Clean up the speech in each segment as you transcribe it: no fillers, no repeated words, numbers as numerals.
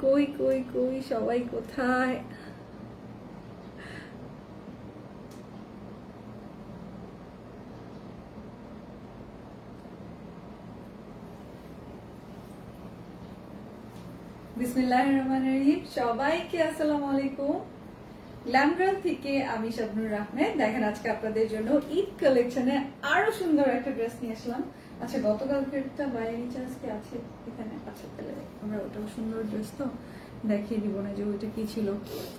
কই কই কই সবাই কোথায়? বিসমিল্লাহির রহমানির রহিম। সবাইকে আসসালামু আলাইকুম। গ্ল্যাম গার্ল থেকে আমি শাবনুর আহমেদ। দেখেন আজকে আপনাদের জন্য ঈদ কালেকশনে আরো সুন্দর একটা ড্রেস নিয়ে আসলাম। আচ্ছা, গতকালকেরটা বাইরে নিচে আজকে আছে এখানে। আচ্ছা, তাহলে আমরা ওটাও সুন্দর ড্রেস তো দেখিয়ে দিব না যে ওইটা কি ছিল।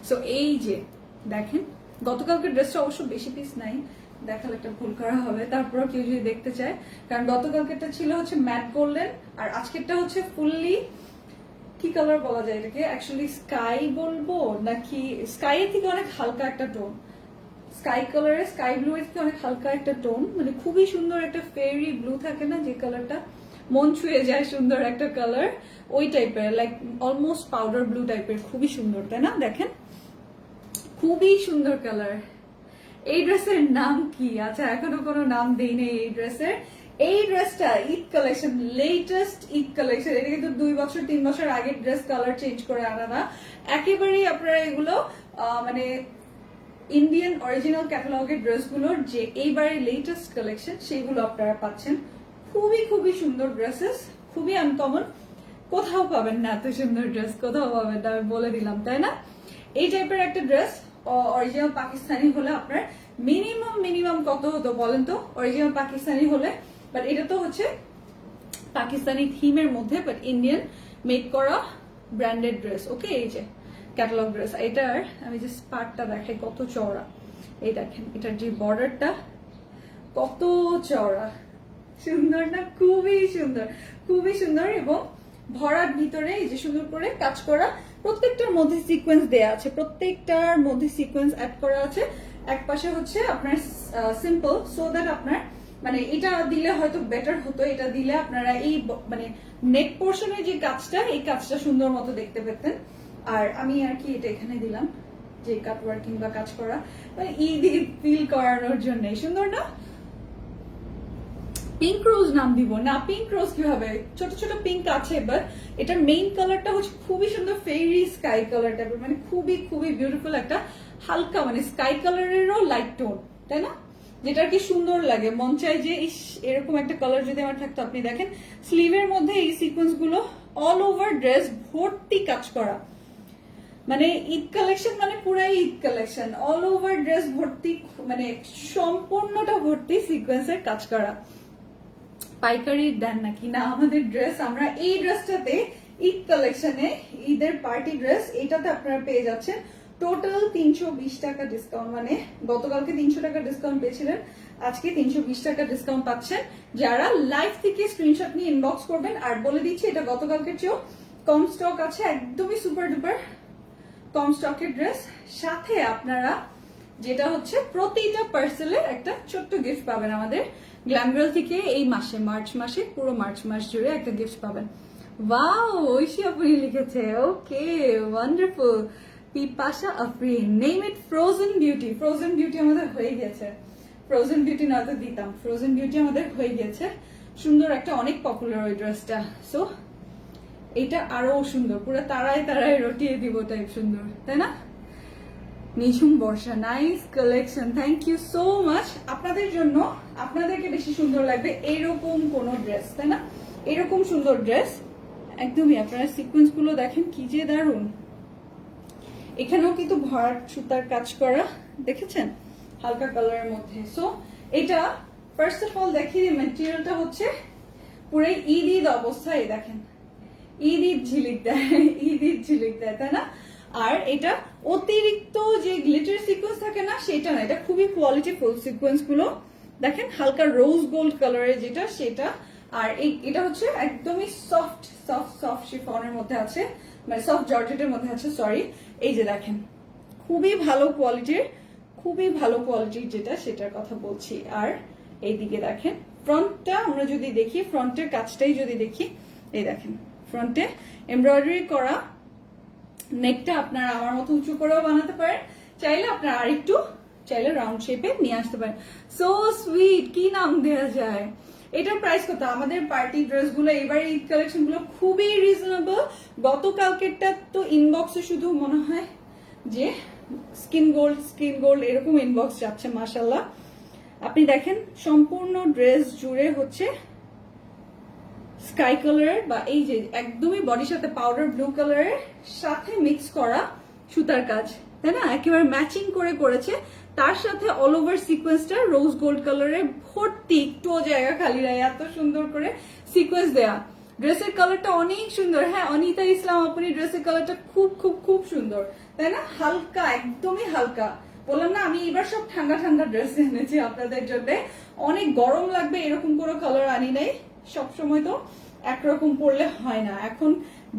সো এই যে দেখেন, গতকালকের ড্রেসটা অবশ্য বেশি পিস নাই, দেখালে একটা ভুল করা হবে। তারপর কেউ যদি দেখতে চায়, কারণ গতকালকেরটা ছিল হচ্ছে ম্যাট গোল্ডেন, আর আজকেরটা হচ্ছে ফুললি কি কালার বলা যায় এটাকে, অ্যাকচুয়ালি স্কাই বলবো নাকি স্কাই এর থেকে অনেক হালকা একটা টোন, স্কাই কালারের স্কাই ব্লু এর থেকে অনেক হালকা একটা টোন, মানে খুবই সুন্দর একটা ফেরি ব্লু থাকে না যে কালারটা মন ছুঁয়ে যায়, সুন্দর একটা কালার ওই টাইপের, লাইক অলমোস্ট পাউডার ব্লু টাইপের, খুবই সুন্দর তাই না? দেখেন খুবই সুন্দর কালার। এই ড্রেসের নাম কি? আচ্ছা, এখনো কোনো নাম দেই নেই এই ড্রেসের। এই ড্রেসটা Eid collection, latest Eid collection. এটা কিন্তু 2 বছর 3 বছর আগের ড্রেস, কালার চেঞ্জ করে আনা না, একেবারেই আপনারা এগুলো মানে ইন্ডিয়ান অরিজিনাল ক্যাটালগের ড্রেসগুলোর যে এইবারের লেটেস্ট কালেকশন সেগুলো আপনারা পাচ্ছেন। খুবই খুবই সুন্দর ড্রেসেস, খুবই আনকমন, কোথাও পাবেন না এত সুন্দর ড্রেস, কোথাও পাবেন না, আমি বলে দিলাম তাই না? এই টাইপের একটা ড্রেস অরিজিনাল পাকিস্তানি হলে আপনার মিনিমাম কত হতো বলেন তো অরিজিনাল পাকিস্তানি হলে? বাট এটা তো হচ্ছে পাকিস্তানি থিমের মধ্যে, বাট ইন্ডিয়ান মেক করা ব্র্যান্ডেড ড্রেস। ওকে, এই যে ক্যাটালগ ড্রেস। এটার আমি যে পার্টটা দেখাই কত চওড়া, এই দেখেন এটার যে বর্ডারটা কত চওড়া, সুন্দর না? খুবই সুন্দর, খুবই সুন্দর। এবং ভরার ভিতরে এই যে সুন্দর করে কাজ করা, প্রত্যেকটার মধ্যে সিকোয়েন্স দেয়া আছে, প্রত্যেকটার মধ্যে সিকোয়েন্স অ্যাড করা আছে। এক পাশে হচ্ছে আপনার সিম্পল, সো দ্যাট আপনার মানে এটা দিলে হয়তো বেটার হতো, এটা দিলে আপনারা এই মানে নেক পোর্শনের যে কাজটা, এই কাজটা সুন্দর মতো দেখতে পেতেন। আর আমি আর কি এটা এখানে দিলাম যে কাট ওয়ার্কিং বা কাজ করা, মানে ঈদ ফিল করানোর জন্য সুন্দর না? পিঙ্ক রোজ নাম দিব না, পিঙ্ক রোজ কিভাবে, ছোট ছোট পিঙ্ক আছে, বাট এটার মেইন কালারটা হচ্ছে খুবই সুন্দর ফেরি স্কাই কালার টাইপের, মানে খুবই খুবই বিউটিফুল একটা হালকা মানে স্কাই কালারেরও লাইট টোন, তাই না? যেটা কি সুন্দর লাগে, মন চায় যে ইস এরকম একটা কালার যদি আমার থাকতো। আপনি দেখেন স্লিভের মধ্যে এই সিকোয়েন্স গুলো অল ওভার ড্রেস ভর্তি কাজ করা, মানে ঈদ কালেকশন মানে পুরাই Eid collection, all over dress ভর্তি, মানে সম্পূর্ণটা ভর্তি সিকোয়েন্সের কাজ করা। পাইকারি দেন নাকি না আমাদের ড্রেস? আমরা এই ড্রেসটাতে ঈদ কালেকশনে, ঈদের পার্টি ড্রেস, এটাতে আপনারা পেয়ে যাচ্ছেন টোটাল 320 টাকা ডিসকাউন্ট। মানে গতকালকে 300 টাকা ডিসকাউন্ট পেয়েছিলেন, আজকে 320 টাকা ডিসকাউন্ট পাচ্ছেন যারা লাইভ থেকে স্ক্রিনশট নিয়ে ইনবক্স করবেন। আর বলে দিচ্ছি এটা গতকালকের চেয়েও কম স্টক আছে, একদমই সুপার ডুপার কম স্টকের ড্রেস। সাথে আপনারা যেটা হচ্ছে প্রতিটা পার্সেলে একটা ছোট্ট গিফট পাবেন আমাদের গ্ল্যাম গার্ল থেকে। এই মাসে মার্চ মাসে পুরো মার্চ মাস জুড়ে একটা গিফট পাবেন। ওয়াও, ঐশী আপনি লিখেছে, ওকে ওয়ান্ডারফুল। পিপাসা আফরিন, নেম ইট ফ্রোজেন বিউটি। ফ্রোজেন বিউটি আমাদের হয়ে গেছে, ফ্রোজেন বিউটি নয়তো দিতাম, ফ্রোজেন বিউটি আমাদের হয়ে গেছে। সুন্দর একটা, অনেক পপুলার ওই ড্রেসটা। সো এটা আরো সুন্দর, পুরো তারায় তারায় রটিয়ে দিব টাইপ সুন্দর, তাই না? নিঝুম বর্ষা, nice collection, thank you so much. আপনাদের জন্য, আপনাদেরকে বেশি সুন্দর লাগবে এরকম কোন ড্রেস, তাই না? এরকম সুন্দর ড্রেস একদমই। আপনারা সিকোয়েন্স গুলো দেখেন কি যে দারুন, এখানেও কিন্তু ভরাট সুতার কাজ করা, দেখেছেন হালকা কালারের মধ্যে। সো এটা ফার্স্ট অফ অল দেখিয়ে ম্যাটেরিয়ালটা হচ্ছে পুরো ঈদ ঈদ অবস্থায়, দেখেন ঈদ ঈদ ঝিলিক দেয়, ঈদ ঈদ ঝিলিক দেয়, তাই না? আর এটা অতিরিক্ত যে গ্লিটার সিকোয়েন্স থাকে না সেটা না, এটা খুবই কোয়ালিটিফুল সিকোয়েন্স গুলো দেখেন, হালকা রোজ গোল্ড কালারের যেটা সেটা। আর এটা হচ্ছে একদমই সফট সফট সফট শিফনের মধ্যে আছে, মানে সফট জর্জেটের মধ্যে আছে, সরি। এই যে দেখেন খুবই ভালো কোয়ালিটির, খুবই ভালো কোয়ালিটির যেটা সেটার কথা বলছি। আর এইদিকে দেখেন ফ্রন্টটা আমরা যদি দেখি, ফ্রন্টের কাজটাই যদি দেখি, এই দেখেন ফ্রন্টে এমব্রয়ডারি করা। নেকটা আপনারা আমার মতো উঁচু করেও বানাতে পারেন, চাইলে আপনারা আরেকটু চাইলে রাউন্ড শেপে নিয়ে আসতে পারেন। সো সুইট, কি নাম দেওয়া যায়? এটার প্রাইস কত? আমাদের পার্টি ড্রেসগুলো এবার ঈদ কালেকশন গুলো খুবই রিজনেবল। গতকালকেরটা তো ইনবক্সে শুধু মনে হয় যে স্কিন গোল্ড এরকম ইনবক্স যাচ্ছে মাশাআল্লাহ। আপনি দেখেন সম্পূর্ণ ড্রেস জুড়ে হচ্ছে স্কাই কালারের বা এই যে একদমই বডির সাথে পাউডার ব্লু কালারের সাথে মিক্স করা সুতার কাজ, তাই না? একেবারে ম্যাচিং করে করেছে। তার সাথে অল ওভার সিকোয়েন্সটা রোজ গোল্ড কালারের ভর্তি, একটুও জায়গা খালি নাই, এত সুন্দর করে সিকোয়েন্স দেয়া। ড্রেসের কালারটা অনেক সুন্দর। হ্যাঁ, অনিতা ইসলাম আপনি ড্রেসের কালারটা খুব খুব খুব সুন্দর, তাই না? হালকা, একদমই হালকা। বললাম না আমি এবার সব ঠান্ডা ঠান্ডা ড্রেস এনেছি আপনাদের জন্য। অনেক গরম লাগবে এরকম কোনো কালার আনি নাই। সবসময় তো একরকম পরলে হয় না। এখন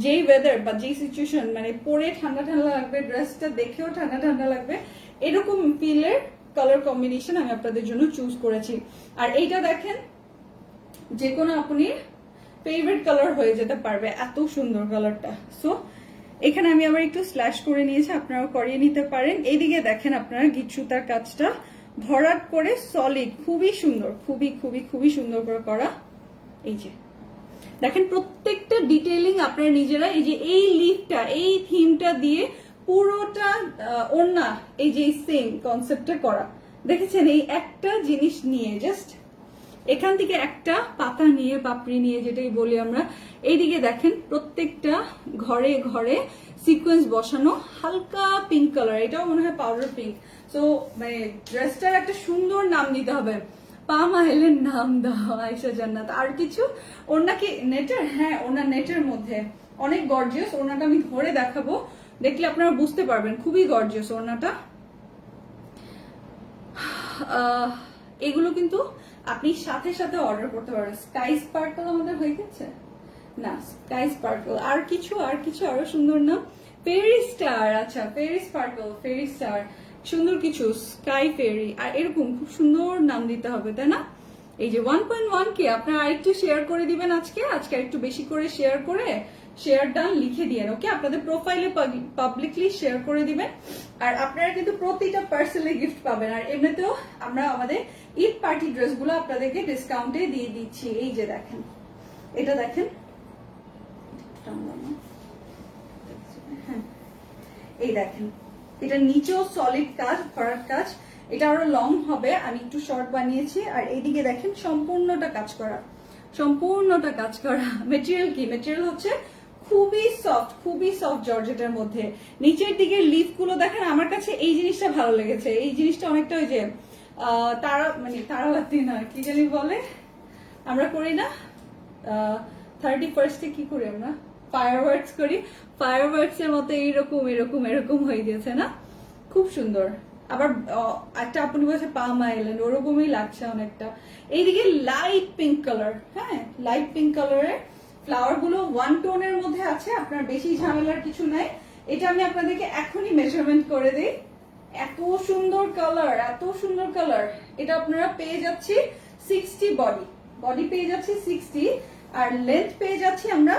যেই ওয়েদার বা যেই সিচুয়েশন, মানে পরে ঠান্ডা ঠান্ডা লাগবে, ড্রেসটা দেখেও ঠান্ডা ঠান্ডা লাগবে, এরকম ফিলের কালার কম্বিনেশন আমি আপনাদের জন্য চুজ করেছি। আর এইটা দেখেন যে কোনো আপনি ফেভারিট কালার হয়ে যেতে পারবে, এত সুন্দর কালারটা। সো এখানে আমি আবার একটু স্ল্যাশ করে নিয়েছি, আপনারাও করিয়ে নিতে পারেন। এইদিকে দেখেন আপনারা গিটসুতার কাজটা ভরাট করে সলিড, খুবই সুন্দর, খুবই খুবই খুবই সুন্দর করে করা। এই যে দেখেন প্রত্যেকটা ডিটেইলিং আপনারা নিজেরা, এই যে এই লিফটা, এই থিমটা দিয়ে পুরোটা ওড়না এই যে সেম কনসেপ্টে করা। দেখেছেন এই একটা জিনিস নিয়ে, জাস্ট এখান থেকে একটা পাতা নিয়ে, পাপড়ি নিয়ে যেটাই বলি আমরা, এইদিকে দেখেন প্রত্যেকটা ঘরে ঘরে সিকোয়েন্স বসানো, হালকা পিঙ্ক কালার, এটাও মনে হয় পাউডার পিঙ্ক। সো মানে ড্রেসটার একটা সুন্দর নাম দিতে হবে, পাম আইল্যান্ড নাম দাও আয়েশা জান্নাত। আর কিছু ওড়না কি নেটের? হ্যাঁ, ওড়না নেটের মধ্যে অনেক গর্জিয়াস। ওড়নাটা আমি ধরে দেখাবো, দেখলে আপনারা বুঝতে পারবেন, খুবই গর্জিয়াস ওড়নাটা। এগুলো কিন্তু আপনি সাথে সাথে অর্ডার করতে পারবেন। স্কাই স্পার্কল আমাদের হয়ে গেছে না, স্কাই স্পার্কল আর কিছু আরো সুন্দর নাম, ফেরি স্টার। আচ্ছা, ফেরি স্পার্কল, ফেরি স্টার, সুন্দর কিছু, স্কাই ফেরি, আর এরকম খুব সুন্দর নাম দিতে হবে, তাই না? এই যে 1.1 কে আপনারা আরেকটু শেয়ার করে দিবেন আজকে একটু বেশি করে শেয়ার করে শেয়ার ডান লিখে দিয়ে, ওকে? আপনাদের প্রোফাইলে পাবলিকলি শেয়ার করে দিবেন। আর আপনারা কিন্তু প্রতিটা পার্সেলে গিফট পাবেন। আর এমনিতেও আমরা আমাদের ঈদ পার্টি ড্রেসগুলো আপনাদেরকে ডিসকাউন্টে দিয়ে দিচ্ছি। এই যে দেখেন, এটা দেখেন, হ্যাঁ এই দেখেন, এটা নিচেও সলিড কাজ, ভরাট কাজ, এটা আরো লং হবে, আমি একটু শর্ট বানিয়েছি। আর এইদিকে দেখেন সম্পূর্ণটা কাজ করা, সম্পূর্ণটা কাজ করা। মেটেরিয়াল কি? মেটেরিয়াল হচ্ছে খুবই সফট জর্জেটের মধ্যে। নিচের দিকে লিফ গুলো দেখেন, আমার কাছে এই জিনিসটা ভালো লেগেছে। এই জিনিসটা অনেকটা ওই যে তারাবাতি না, কি জানি বলে, আমরা করি না 31st কি করি আমরা, ফায়ারওয়ার্কস করি, ফায়ারওয়ার্কস এর মতো এইরকম এরকম এরকম হয়ে গেছে না, খুব সুন্দর। আবার একটা আপনি বলছে পাম আইল্যান্ড, ওরকমই লাগছে অনেকটা। এইদিকে লাইট পিঙ্ক কালার, হ্যাঁ লাইট পিঙ্ক কালারের ফ্লাওয়ার গুলো 1 টোনের মধ্যে আছে, আপনার বেশি ঝামেলার কিছু নাই। এটা আমি আপনাদেরকে এখনই মেজারমেন্ট করে দিই। এত সুন্দর কালার, এত সুন্দর কালার। এটা আপনারা পেয়ে যাচ্ছি 60, বডি পেয়ে যাচ্ছি 60, আর লেন্থ পেয়ে যাচ্ছি আমরা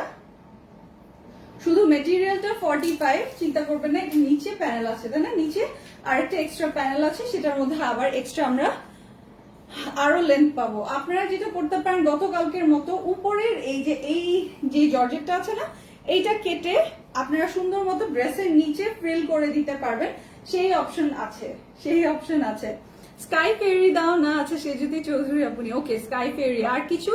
শুধু মেটেরিয়ালটা 45। চিন্তা করবেন না, এটা নিচে প্যানেল আছে, তাই না? নিচে আরেকটা এক্সট্রা প্যানেল আছে, সেটার মধ্যে আবার এক্সট্রা আমরা আরো লেন্থ পাবো। আপনারা যেটা করতে পারেন গতকালকের মতো, উপরের এই যে জর্জেটটা আছে না, এইটা কেটে আপনারা সুন্দর মতো ড্রেসের নিচে ফ্রিল করে দিতে পারবেন, সেই অপশন আছে। স্কাই ফেরি দাও না, আচ্ছা সেজুতি চৌধুরী আপনি, ওকে স্কাই ফেরি। আর কিছু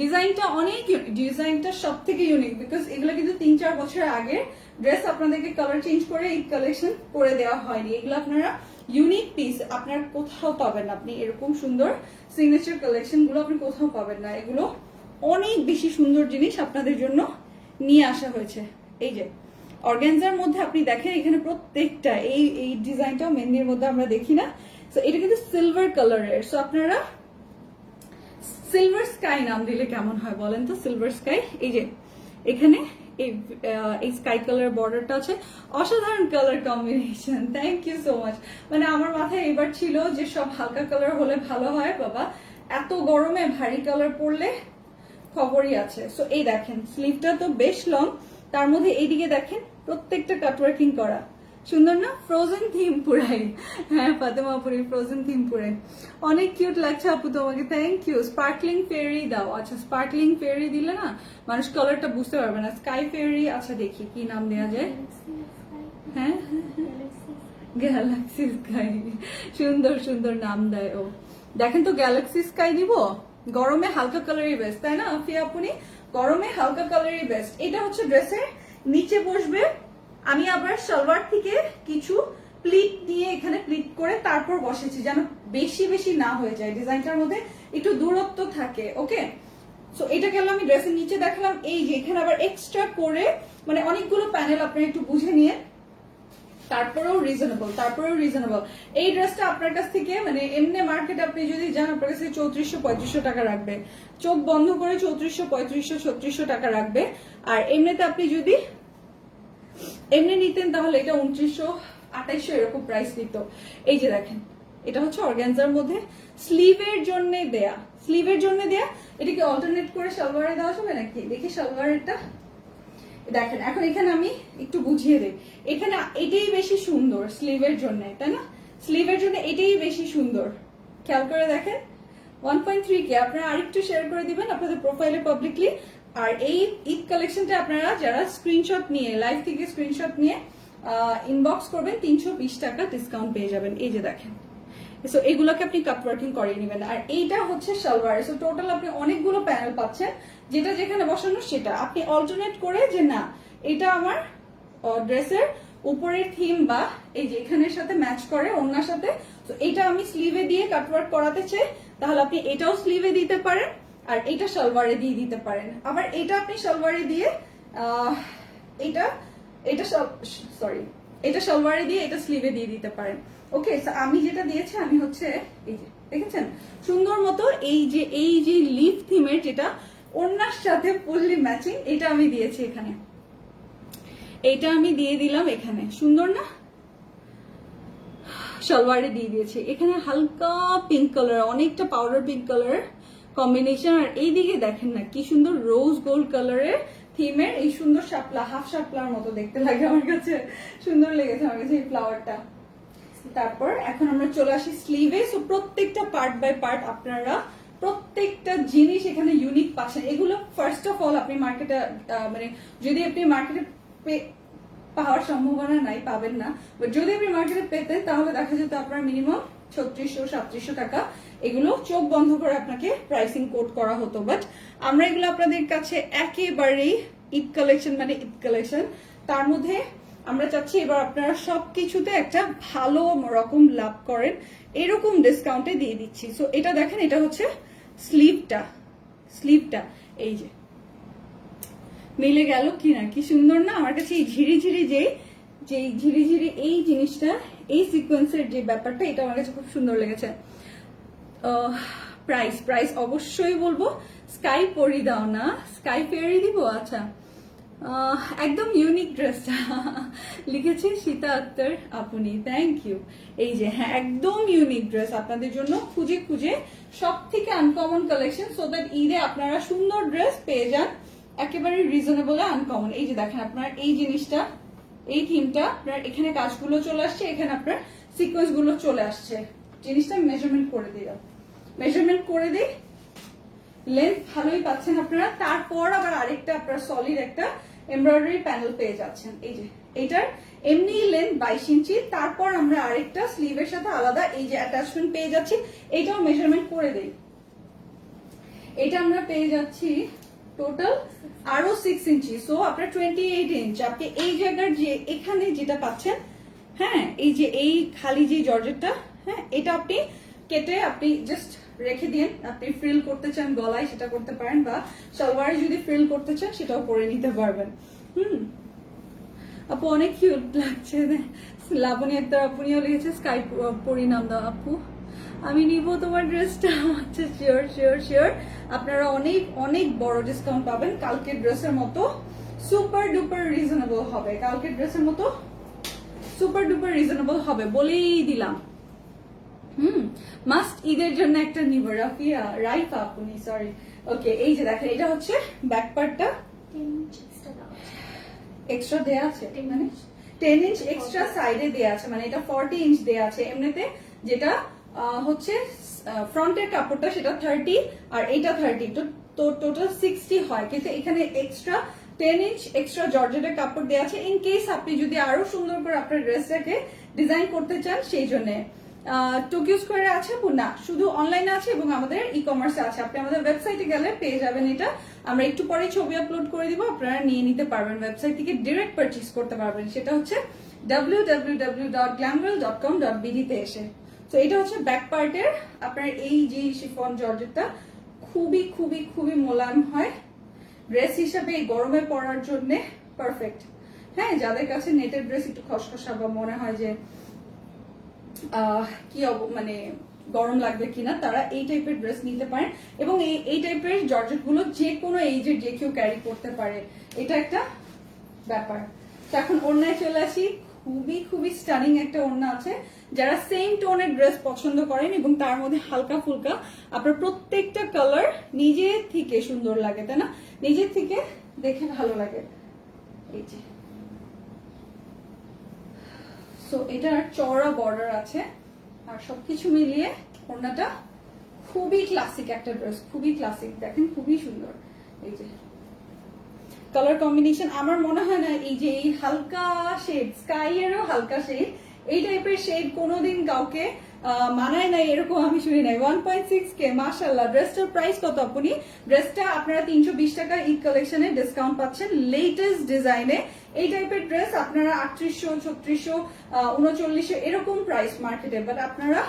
ডিজাইনটা অনেক, ডিজাইনটা সব থেকে ইউনিক, বিকজ এগুলো কিন্তু 3-4 বছর আগে ড্রেস আপনাদেরকে কালার চেঞ্জ করে ঈদ কালেকশন করে দেওয়া হয়নি। এগুলো আপনারা ইউনিক পিস, আপনার কোথাও পাবেন না। আপনি এরকম সুন্দর সিগনেচার কালেকশন গুলো আপনি কোথাও পাবেন না। এগুলো অনেক বেশি সুন্দর জিনিস আপনাদের জন্য নিয়ে আসা হয়েছে। এই যে অর্গানজার মধ্যে আপনি দেখেন এখানে প্রত্যেকটা এই ডিজাইনটাও মেহেন্দির মধ্যে আমরা দেখি না। সো এটা কিন্তু সিলভার কালারের। সো আপনারা সিলভার স্কাই নাম দিলে কেমন হয় বলেন তো? Silver sky. এই যে এখানে এই স্কাই কালার বর্ডারটা আছে, অসাধারণ colour combination. Thank you so much. মানে আমার মাথায় এবার ছিল যে সব হালকা কালার হলে ভালো হয়, বাবা এত গরমে ভারী কালার পরলে খবরই আছে। সো এই দেখেন স্লিভটা তো বেশ লং, তার মধ্যে এইদিকে দেখেন প্রত্যেকটা কাটওয়ার্কিং করা, সুন্দর না, ফ্রোজেন থিম পুরাই। হ্যাঁ ফাতেমা আপুরি ফ্রোজেন থিম পুরাই, অনেক কিউট লাগছে আপু তোমাকে, থ্যাংক ইউ। স্পার্কলিং ফেরি দাও, আচ্ছা স্পার্কলিং ফেরি দিলে না মানুষ কালারটা বুঝতে পারবে না। স্কাই ফেরি, আচ্ছা দেখি কি নাম দেওয়া যায়। হ্যাঁ গ্যালাক্সি স্কাই, সুন্দর সুন্দর নাম দেয় ও। দেখেন তো গ্যালাক্সি স্কাই দিব, গরমে হালকা কালারই বেস্ট, তাই না আফিয়া আপুনি? গরমে হালকা কালারই বেস্ট। এটা হচ্ছে ড্রেসের নিচে বসবে। আমি আবার সালোয়ার থেকে কিছু প্লিট দিয়ে এখানে প্লিট করে তারপর বসেছি, যেন বেশি বেশি না হয়ে যায়, ডিজাইনটার মধ্যে একটু দূরত্ব থাকে। ওকে, সো এটা গেল আমি ড্রেসের নিচে দেখালাম। এই যে এখানে আবার এক্সট্রা করে মানে অনেকগুলো প্যানেল আপনারা একটু বুঝে নিয়ে তারপরেও রিজনেবল। এই ড্রেসটা আপনার কাছ থেকে মানে এমনি মার্কেটে আপনি যদি যান আপনার কাছে 3400-3500 টাকা রাখবে, চোখ বন্ধ করে 3400-3500-3600 টাকা রাখবে। আর এমনিতে আপনি যদি এমনি নিতেন তাহলে এটা 2900-2800 এরকম প্রাইস দিত। এই যে দেখেন এটা হচ্ছে অর্গানজার মধ্যে স্লিভের জন্য দেয়া, এটা কি অল্টারনেট করে সালোয়ারে দেওয়া যাবে নাকি? দেখি সালোয়ারেরটা দেখেন। এখন এখানে আমি একটু বুঝিয়ে দিই, এখানে এটাই বেশি সুন্দর স্লিভের জন্য, তাই না? স্লিভের জন্য এটাই বেশি সুন্দর, খেয়াল করে দেখেন। 1.3K আপনারা আরেকটু শেয়ার করে দিবেন আপনাদের প্রোফাইলে পাবলিকলি। আর এই ঈদ কালেকশনটা আপনারা যারা স্ক্রিনশট নিয়ে লাইভ থেকে স্ক্রিনশট নিয়ে ইনবক্স করবেন 320 টাকা ডিসকাউন্ট পেয়ে যাবেন। এই যে দেখেন, সো এগুলোকে আপনি কাট ওয়ার্কিং করিয়ে নেবেন। আর এইটা হচ্ছে সালোয়ার, সো টোটাল আপনি অনেকগুলো প্যানেল পাচ্ছেন, যেটা যেখানে বসানো সেটা আপনি অল্টারনেট করে যে না এটা আমার ড্রেসের উপরের থিম বা এই যে এখানের সাথে ম্যাচ করে ওনার সাথে, তো এটা আমি স্লিভে দিয়ে কাটওয়ার্ক করাতে চাই, তাহলে আপনি এটাও স্লিভে দিতে পারেন আর এটা সালোয়ারে দিয়ে দিতে পারেন। আবার এটা আপনি সালোয়ারে দিয়ে এটা সালোয়ারে দিয়ে এটা স্লিভে দিয়ে দিতে পারেন। ওকে, আমি যেটা দিয়েছি আমি হচ্ছে এই যে দেখেছেন সুন্দর মতো এই যে লিফ থিমের যেটা ওনার সাথে ফুললি ম্যাচিং, এটা আমি দিয়েছি এখানে, এটা আমি দিয়ে দিলাম এখানে, সুন্দর না? সালোয়ারে দিয়ে দিয়েছি এখানে হালকা পিঙ্ক কালার, অনেকটা পাউডার পিঙ্ক কালার কম্বিনেশন। আর এইদিকে দেখেন না কি সুন্দর রোজ গোল্ড কালারের থিমের এই সুন্দর শাপলা, হাফ শাপলার মতো দেখতে লাগে আমার কাছে, সুন্দর লেগেছে আমার কাছে এই ফ্লাওয়ারটা। তারপর এখন আমরা চলে আসি স্লিভে। সো প্রত্যেকটা পার্ট বাই পার্ট আপনারা প্রত্যেকটা জিনিস এখানে ইউনিক পাচ্ছেন। এগুলো ফার্স্ট অফ অল আপনি মার্কেটে মানে যদি আপনি মার্কেটে পাওয়ার সম্ভাবনা নাই, পাবেন না, বাট যদি আপনি মার্কেটে পেতেন তাহলে দেখা যেত আপনার মিনিমাম 3600-3700 টাকা এগুলো চোখ বন্ধ করে আপনাকে প্রাইসিং কোড করা হতো। বাট আমরা এগুলো আপনাদের কাছে একেবারেই ঈদ কালেকশন মানে ঈদ কালেকশন, তার মধ্যে আমরা চাচ্ছি এবার আপনারা সবকিছুতে একটা ভালো রকম লাভ করেন, এরকম ডিসকাউন্টে দিয়ে দিচ্ছি। সো এটা দেখেন, এটা হচ্ছে স্লিভটা এই যে মিলে গেল কিনা, কি সুন্দর না? আমার কাছে এই ঝিরিঝিরি ঝিরিঝিরি এই জিনিসটা, এই সিকোয়েন্সের যে ব্যাপারটা, এটা আমার কাছে খুব সুন্দর লেগেছে। প্রাইস অবশ্যই বলবো স্কাই পরি দাও না, স্কাই ফেয়ারি দিব। আচ্ছা, একদম ইউনিক ড্রেসটা লিখেছি সীতা আক্তার আপনি, থ্যাংক ইউ। এই যে হ্যাঁ একদম ইউনিক ড্রেস আপনাদের জন্য খুঁজে খুঁজে সব থেকে আনকমন কালেকশন, সো দ্যাট ঈদে আপনারা সুন্দর ড্রেস পেয়ে যান একেবারে রিজনেবল আনকমন। এই যে দেখেন আপনার এই জিনিসটা, এই থিমটা আপনার এখানে কাজগুলো চলে আসছে, এখানে আপনার সিকোয়েন্স গুলো চলে আসছে। জিনিসটা মেজারমেন্ট করে দিই, লেন্থ ভালোই পাচ্ছেন আপনারা। তারপর আবার আরেকটা আপনার সলিড একটা এমব্রয়ডারি প্যানেল পেয়ে যাচ্ছেন। এই যে এটার এমনি লেন্থ 22 ইঞ্চি, তারপর আমরা আরেকটা স্লিভের সাথে আলাদা এই যে অ্যাটাচমেন্ট পেয়ে যাচ্ছি, এটাও মেজারমেন্ট করে দেই। এটা আমরা পেয়ে যাচ্ছি টোটাল আরো 6 ইঞ্চি, সো আপনার 28 ইঞ্চ। আপনি এই জায়গার যে এখানে যেটা পাচ্ছেন, হ্যাঁ এই যে এই খালি যে জর্জেটটা, হ্যাঁ এটা আপনি কেটে আপনি জাস্ট রেখে দিন। আপনি ফ্রিল করতে চান গলায় সেটা করতে পারেন, বা সালোয়ারে যদি ফ্রিল করতে চান সেটাও করে নিতে পারবেন। আপু অনেক কিউট লাগছে। লাবণী একটা আপনিও লিখেছে স্কাই পরি নাম দাও আপু, আমি নিব তোমার ড্রেসটা। আচ্ছা শিওর আপনারা অনেক অনেক বড় ডিসকাউন্ট পাবেন। কালকের ড্রেসের মতো সুপার ডুপার রিজনেবল হবে, কালকের ড্রেসের মতো সুপার ডুপার রিজনেবল হবে বলেই দিলাম। মাস্ট ঈদের জন্য একটা নিব। রাফিয়া রাইফা আপনি, সরি। ওকে, এই যে দেখেন এটা হচ্ছে ব্যাক পার্টটা, এক্সট্রা দেয়া আছে মানে 10 ইঞ্চ এক্সট্রা সাইডে দেয়া আছে, মানে এটা 40 ইঞ্চ দেয়া আছে এমনিতে, যেটা হচ্ছে ফ্রন্টের কাপড়টা সেটা 30 আর এইটা 30, তো টোটাল 60 হয়, কিন্তু এখানে এক্সট্রা 10 ইঞ্চ এক্সট্রা জর্জেটের কাপড় দেওয়া আছে ইন কেস আপনি যদি আরো সুন্দর করে আপনার ড্রেসটাকে ডিজাইন করতে চান সেই জন্য। টোকিও স্কোয়ারে আছে না, শুধু অনলাইনে আছে এবং আমাদের ই কমার্সে আছে। আপনি আমাদের ওয়েবসাইটে গেলে পেয়ে যাবেন এটা, আমরা একটু পরে ছবি আপলোড করে দিব, আপনারা নিয়ে নিতে পারবেন, ওয়েবসাইট থেকে ডিরেক্ট পারচেজ করতে পারবেন, সেটা হচ্ছে www.glamgirl.com.bd তে এসে। তো এটা হচ্ছে ব্যাক পার্টের আপনার এই যে শিফন জর্জেটটা, খুবই খুবই খুবই মোলায়েম হয়, ড্রেস হিসাবে এই গরমে পরার জন্য পারফেক্ট। হ্যাঁ, যাদের কাছে নেটের ড্রেস একটু খসখসা বা মনে হয় যে মানে গরম লাগবে কিনা, তারা এই টাইপের ড্রেস নিতে পারেন, এবং এই টাইপের জর্জেট গুলো যে কোনো এইজের যে কেউ ক্যারি করতে পারে, এটা একটা ব্যাপার। তো এখন ওড়নায় চলে আসি, খুবই খুবই স্টানিং একটা ওড়না আছে। যারা সেম টোনের ড্রেস পছন্দ করেন এবং তার মধ্যে হালকা ফুলকা, আপনার প্রত্যেকটা কালার নিজে থেকে সুন্দর লাগে, তাই না, নিজের থেকে দেখে ভালো লাগে। এই যে সো এটার চওড়া বর্ডার আছে, আর সবকিছু মিলিয়ে ওড়নাটা খুবই ক্লাসিক একটা ড্রেস, খুবই ক্লাসিক, দেখেন খুবই সুন্দর। এই যে কালার কম্বিনেশন, আমার মনে হয় না এই যে এই হালকা শেড, স্কাই এরও হালকা শেড, এই টাইপের শেড কোনোদিন কাউকে মানায় নাই এরকম আমি শুনি নাই। 1.6K, মাশাআল্লাহ। ড্রেসটার প্রাইস কত আপনি? ড্রেসটা আপনারা 320 টাকা ঈদ কালেকশনে ডিসকাউন্ট পাচ্ছেন, লেটেস্ট ডিজাইনে। এই টাইপের ড্রেস আপনারা 3800, 3600, 3900 এরকম প্রাইস মার্কেটে, বাট আপনারা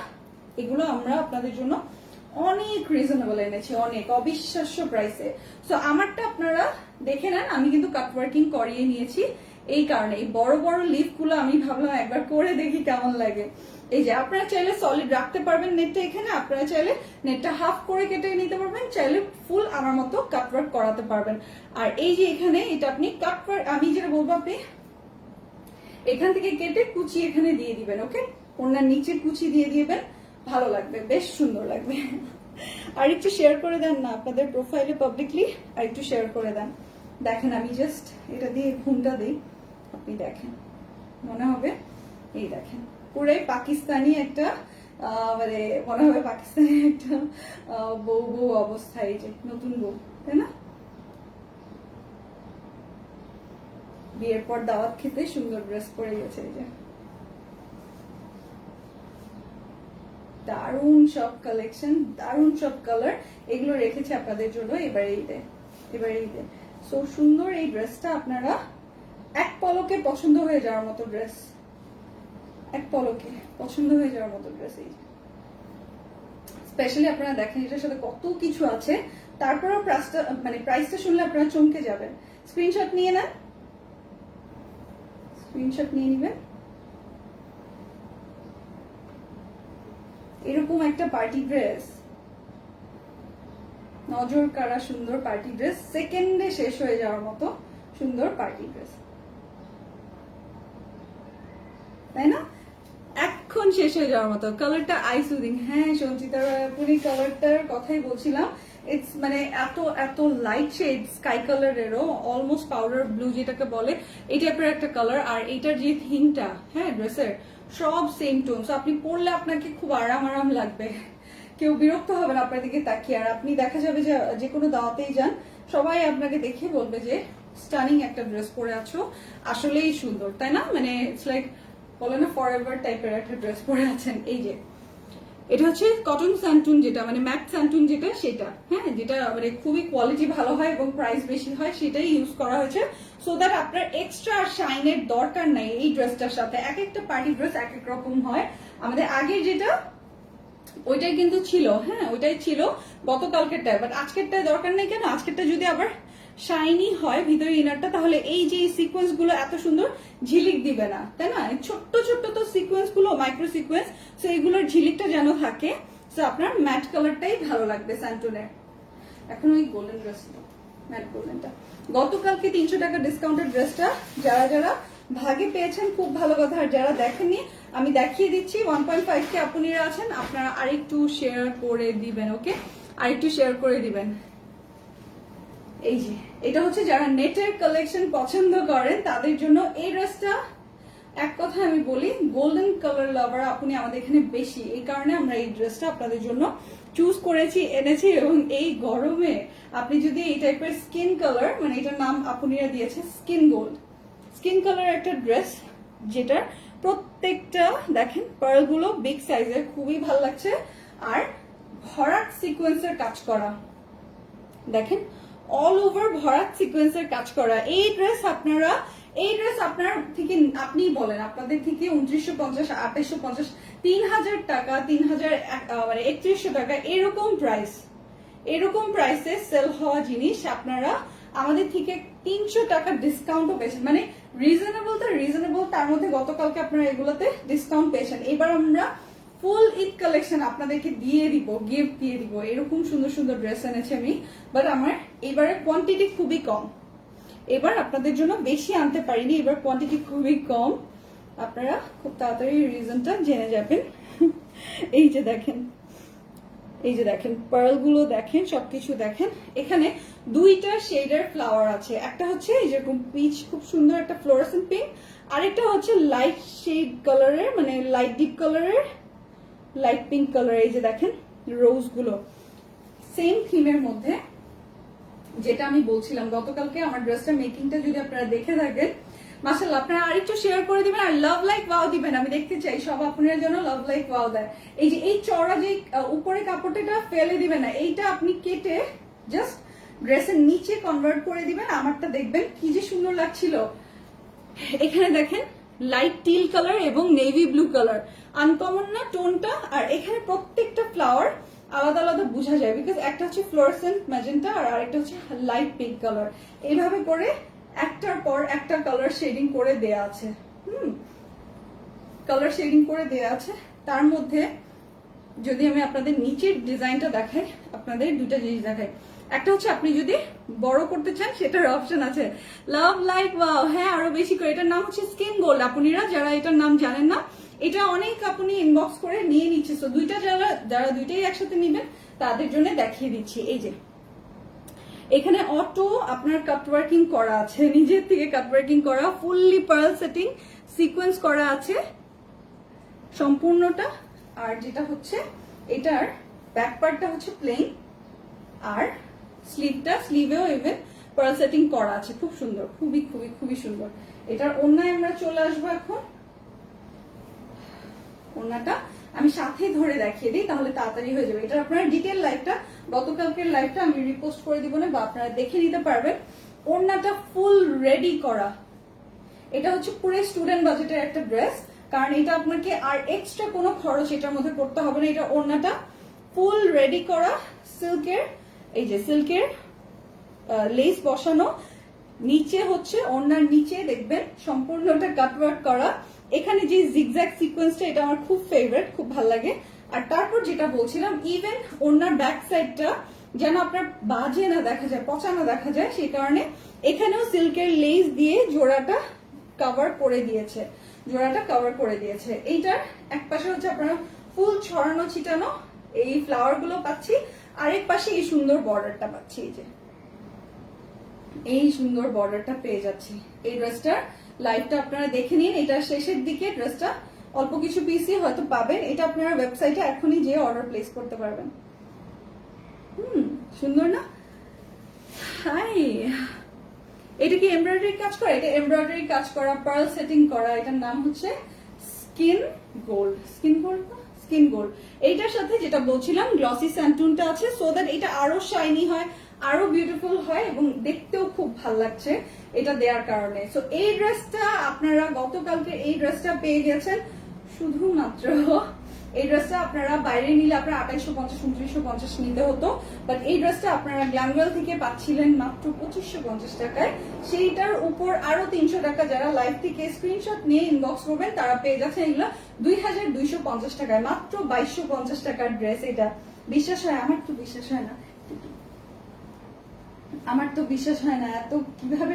এগুলো আমরা আপনাদের জন্য অনেক রিজনেবল এনেছি, অনেক অবিশ্বাস্য প্রাইসে। সো আমারটা আপনারা দেখে নেন, আমি কিন্তু কাটওয়ার্কিং করিয়ে নিয়েছি, এই কারণে এই বড় বড় লিফ গুলো আমি ভাবলাম একবার করে দেখি কেমন লাগে। এই যে আপনারা চাইলে সলিড রাখতে পারবেন নেটটা এখানে, আপনারা চাইলে নেটটা হাফ করে কেটে নিতে পারবেন, চাইলে ফুল আমার মতো কাটওয়ার্ক করাতে পারবেন। আর এই যে এখানে এটা আপনি কাটওয়ার্ক, আমি যেটা বলবো আপনি এখান থেকে কেটে কুচি এখানে দিয়ে দিবেন, ওকে, ওনার নিচে কুচি দিয়ে দিবেন, ভালো লাগবে, বেশ সুন্দর লাগবে। আর একটু শেয়ার করে দেন না আপনাদের প্রোফাইলে পাবলিকলি, আর একটু শেয়ার করে দেন। দেখেন আমি জাস্ট এটা দিয়ে ঘুমটা দিই, আপনি দেখেন মনে হবে এই দেখেন পুরাই পাকিস্তানি একটা মানে মনে হবে পাকিস্তানি একটা বউ বউ অবস্থা, এই যে নতুন বউ, তাই না, বিয়ের পর দাওয়াত খেতে সুন্দর ড্রেস পরে গেছে। এই যে দারুণ সব কালেকশন, দারুণ সব কালার, এগুলো রেখেছে আপনাদের জন্য এবারে ঈদে। সো সুন্দর এই ড্রেসটা আপনারা এক পলকে পছন্দ হয়ে যাওয়ার মতো ড্রেস, এক পলকে পছন্দ হয়ে যাওয়ার মতো ড্রেস। এই স্পেশালি আপনারা দেখেন এটার সাথে কত কিছু আছে, তারপরেও প্রাইসটা শুনলে আপনারা চমকে যাবেন। স্ক্রিনশট নিয়ে নেন, স্ক্রিনশট নিয়ে নিবেন। এরকম একটা পার্টি ড্রেস, নজর কাড়া সুন্দর পার্টি ড্রেস, সেকেন্ডে শেষ হয়ে যাওয়ার মতো সুন্দর পার্টি ড্রেস, তাই না, এখন শেষ হয়ে যাওয়ার মতো। কালারটা আই সুদিং, হ্যাঁ সঞ্চিতার পুরি কালারটার কথাই বলছিলাম, ইটস মানে এত এত লাইট শেড, স্কাই কালারেরও অলমোস্ট পাউডার ব্লু যেটাকে বলে, এই টাইপের একটা কালার। আর এইটার যে থিমটা, হ্যাঁ ড্রেসের সব সেম টোন, সো আপনি পরলে আপনাকে খুব আরাম লাগবে, কেউ বিরক্ত হবেন আপনার দিকে তাকিয়ে। আর আপনি দেখা যাবে যে কোনো দাওয়াতেই যান, সবাই আপনাকে দেখে বলবে যে স্টানিং একটা ড্রেস পরে আছো, আসলেই সুন্দর, তাই না, মানে ইটস লাইক বলে না ফরএভার টাইপের একটা ড্রেস পরে আছেন। এই যে এটা হচ্ছে কটন স্যান্টুন, যেটা মানে ম্যাট স্যান্টুন যেটা, সেটা হ্যাঁ, যেটা মানে খুবই কোয়ালিটি ভালো হয় এবং প্রাইস বেশি হয়, সেটাই ইউজ করা হয়েছে, সো দ্যাট আপনার এক্সট্রা শাইনের দরকার নাই এই ড্রেসটার সাথে। এক একটা পার্টি ড্রেস এক এক রকম হয়। আমাদের আগের যেটা ওইটাই কিন্তু ছিল, হ্যাঁ ওইটাই ছিল গতকালকেরটায়, বাট আজকেরটায় দরকার নেই। কেন, আজকেরটা যদি আবার শাইনি হয় ভিতরে ইনারটা, তাহলে এই যে সিকোয়েন্স গুলো এত সুন্দর ঝিলিক দিবে না, তাই না, ছোট্ট ছোট্ট তো সিকোয়েন্স গুলো মাইক্রো সিকোয়েন্স, তো এইগুলোর ঝিলিকটা যেন থাকে, তো আপনার ম্যাট কালারটাই ভালো লাগবে স্যান্টনের। এখন ওই গোল্ডেন ড্রেসটা, ম্যাট গোল্ডেনটা গতকালকে 300 টাকা ডিসকাউন্টের ড্রেসটা যারা যারা ভাগে পেয়েছেন খুব ভালো কথা, আর যারা দেখেননি আমি দেখিয়ে দিচ্ছি। 1.5K আপুনিরা আছেন, আপনারা আরেকটু শেয়ার করে দিবেন, ওকে, আরেকটু শেয়ার করে দিবেন। এই যে এটা হচ্ছে যারা নেটের কালেকশন পছন্দ করেন তাদের জন্য এই ড্রেসটা এক কথায় আমি বলি গোল্ডেন কালার লাভার আপনি আমাদের এখানে বেশি, এই কারণে আমরা এই ড্রেসটা আপনাদের জন্য চুজ করেছি, এনেছি। এবং এই গরমে আপনি যদি এই টাইপের স্কিন কালার, মানে এটার নাম আপুনিরা দিয়েছে স্কিন গোল্ড, স্কিন কালার একটা ড্রেস, যেটা প্রত্যেকটা দেখেন পার্ল গুলো বিগ সাইজের, খুবই ভালো লাগছে। আর ভরাট সিকোয়েন্সের কাজ করা, দেখেন অল ওভার ভরাট সিকোয়েন্সের কাজ করা। এই ড্রেস আপনার থেকে আপনি বলেন, আপনাদের থেকে 2950, 2850, 3000 টাকা, 3000 মানে 3100 টাকা এরকম প্রাইসে সেল হওয়া জিনিস আপনারা আমাদের থেকে 300 টাকা ডিসকাউন্টও পেয়েছেন। মানে রিজনেবল, তার মধ্যে গতকালকে আপনারা এগুলোতে ডিসকাউন্ট পেয়েছেন। এবার আমরা ফুল ঈদ কালেকশন আপনাদেরকে দিয়ে দিব, গিফট দিয়ে দিব। এরকম সুন্দর সুন্দর ড্রেস এনেছি আমি, বাট আমার এবারে কোয়ান্টিটি খুবই কম। এবার আপনাদের জন্য বেশি আনতে পারিনি, এবার কোয়ান্টিটি খুবই কম। আপনারা খুব তাড়াতাড়ি রিজনটা জেনে যাবেন। এই যে দেখেন পার্ল গুলো দেখেন, সবকিছু দেখেন। এখানে দুইটা শেডের ফ্লাওয়ার আছে, একটা হচ্ছে যেরকম পিচ খুব সুন্দর একটা ফ্লোরেসেন্ট পিঙ্ক, আরেকটা হচ্ছে লাইট শেড কালারের, মানে লাইট ডিপ কালারের লাইট পিঙ্ক কালার। এই যে দেখেন রোজ গুলো সেম থিমের মধ্যে, যেটা আমি বলছিলাম গতকালকে আমার ড্রেসটা মেকিংটা যদি আপনারা দেখে থাকেন, মাশাআল্লাহ আপনারা আরেকটু শেয়ার করে দিবেন আর লাভ লাইক ওয়াও দিবেন। আমি দেখতে চাই সব আপনাদের জন্য লাভ লাইক ওয়াও দেয়। এই যে এই চওড়া যে উপরে কাপড়টা ফেলে দিবেন না, এইটা আপনি কেটে জাস্ট ড্রেসের নিচে কনভার্ট করে দিবেন। আমারটা দেখবেন কি যে সুন্দর লাগছিল। এখানে দেখেন লাইট টিল কালার এবং নেভি ব্লু কালার, আনকমন না টোনটা। আর এখানে প্রত্যেকটা ফ্লাওয়ার আলাদা আলাদা বোঝা যায়, বিকজ একটা হচ্ছে ফ্লোরেসেন্ট ম্যাজেন্টা আর আরেকটা হচ্ছে লাইট পিঙ্ক কালার। এইভাবে করে একটার পর একটা কালার শেডিং করে দেয়া আছে। কালার শেডিং করে দেয়া আছে। তার মধ্যে যদি আমি আপনাদের নিচের ডিজাইনটা দেখাই, আপনাদের দুইটা জিনিস দেখাই। একটা হচ্ছে আপনি যদি বড় করতে চান সেটার অপশন আছে। লাভ লাইক ওয়াও, হ্যাঁ আরো বেশি করে। এটার নাম হচ্ছে স্কিন গোল্ড। আপনারা যারা এটার নাম জানেন না, এটা অনেক আপনি ইনবক্স করে নিয়ে নিচ্ছে। তো দুইটা যারা দুইটাই একসাথে নিবেন তাদের জন্য দেখিয়ে দিচ্ছি। এই যে এখানে অটো আপনার কাটওয়ার্কিং করা আছে, নিজের থেকে কাটওয়ার্কিং করা, ফুললি পার্ল সেটিং সিকোয়েন্স করা আছে সম্পূর্ণটা। আর যেটা হচ্ছে এটার ব্যাক পার্টটা হচ্ছে প্লেন, আর স্লিভেও ইভেন পার্ল সেটিং করা আছে। খুব সুন্দর, খুবই খুবই খুবই সুন্দর। এটার ওড়নায় আমরা চলে আসবো এখন। ওড়নাটা আমি সাথে ধরে দেখিয়ে দিই, তাহলে তাড়াতাড়ি হয়ে যাবে। এটা আপনারা ডিটেল লাইভটা, গতকালকের লাইভটা আমি রিপোস্ট করে দিব না, বা আপনারা দেখে নিতে পারবেন। ওড়নাটা ফুল রেডি করা। এটা হচ্ছে পুরো স্টুডেন্ট বাজেটের একটা ড্রেস, কারণ এটা আপনাকে আর এক্সট্রা কোনো খরচ এটার মধ্যে করতে হবে না। এটা ওড়নাটা ফুল রেডি করা, সিল্কের, এই যে সিল্কের লেস বসানো, নিচে হচ্ছে ওড়নার নিচে দেখবেন সম্পূর্ণটা কাটওয়ার্ক করা। এখানে যে জিগজ্যাগ সিকোয়েন্সটা, এটা আমার খুব ফেভারিট, খুব ভালো লাগে। আর তারপর যেটা বলছিলাম, ইভেন ওড়নার ব্যাক সাইডটা যেন আপনার বাজে না দেখা যায়, পচা না দেখা যায়, সেই কারণে এখানেও সিল্কের লেস দিয়ে জোড়াটা কভার করে দিয়েছে। এইটার এক পাশে হচ্ছে আপনারা ফুল ছড়ানো ছিটানো এই ফ্লাওয়ার গুলো পাচ্ছি, আরেক পাশে এই সুন্দর বর্ডারটা পাচ্ছি। এই সুন্দর বর্ডারটা পেয়ে যাচ্ছি। এই ড্রেসটার লাইভটা আপনারা দেখে নিন, এটা শেষের দিকে ড্রেসটা অল্প কিছু পিসই হয়তো পাবেন। এটা আপনারা ওয়েবসাইটে এখনই যে অর্ডার প্লেস করতে পারবেন। সুন্দর না? হাই, এটা কি এমব্রয়ডারি কাজ করা? এটা এমব্রয়ডারি কাজ করা, পার্ল সেটিং করা। এটার নাম হচ্ছে স্কিন গোল্ড। এইটার সাথে যেটা বলছিলাম গ্লসি স্যান্টুনটা আছে, সো দ্যাট এটা আরো শাইনি হয়, আরো বিউটিফুল হয় এবং দেখতেও খুব ভালো লাগছে এটা দেওয়ার কারণে। সো এই ড্রেসটা আপনারা গতকালকে এই ড্রেসটা পেয়ে গেছেন শুধুমাত্র। এই ড্রেসটা আপনারা বাইরে নিলে আপনারা 2850, 2950 নিতে হতো, বাট এই ড্রেসটা আপনারা গ্ল্যামওয়েল থেকে পাচ্ছিলেন মাত্র 2550 টাকায়। সেইটার উপর আরো 300 টাকা যারা লাইভ থেকে স্ক্রিনশট নিয়ে ইনবক্স করবেন তারা পেয়ে যাচ্ছেন এগুলো 2250 টাকায়, মাত্র 2250 টাকার ড্রেস। এটা বিশ্বাস হয়? আমার তো বিশ্বাস হয় না, এত কিভাবে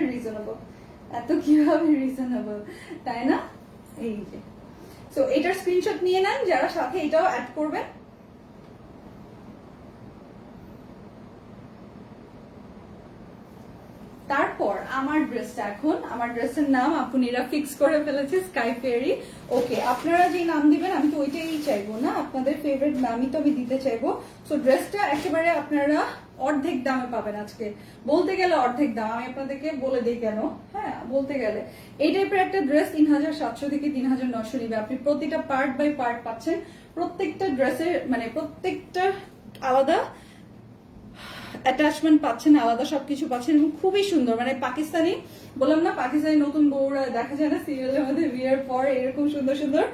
রিজনেবল, তাই না? এই যে সো এটার স্ক্রিনশট নিয়ে নেন যারা সাথে এটাও অ্যাড করবেন। তারপর আমার ড্রেসটা, এখন আমার ড্রেসের নাম আপুনিরা ফিক্স করে ফেলেছে স্কাই ফেয়ারি। ওকে, আপনারা যে নাম দিবেন আমি তো ওইটাই চাইবো না, আপনাদের ফেভারিট নামই তো আমি দিতে চাইবো। সো ড্রেসটা একেবারে আপনারা অর্ধেক দামে পাবেন আজকে, বলতে গেলে অর্ধেক দাম, আমি আপনাদেরকে বলে দিই কেন। হ্যাঁ, বলতে গেলে এই টাইপের একটা ড্রেস 3700 থেকে 3900 নিবে। আপনি প্রতিটা পার্ট বাই পার্ট পাচ্ছেন, প্রত্যেকটা ড্রেসের মানে প্রত্যেকটা আলাদা অ্যাটাচমেন্ট পাচ্ছেন, আলাদা সবকিছু পাচ্ছেন এবং খুবই সুন্দর। মানে পাকিস্তানি, বললাম না পাকিস্তানি নতুন বউরা দেখা যায় না সিরিয়ালের মধ্যে বিয়ের পর এরকম সুন্দর সুন্দর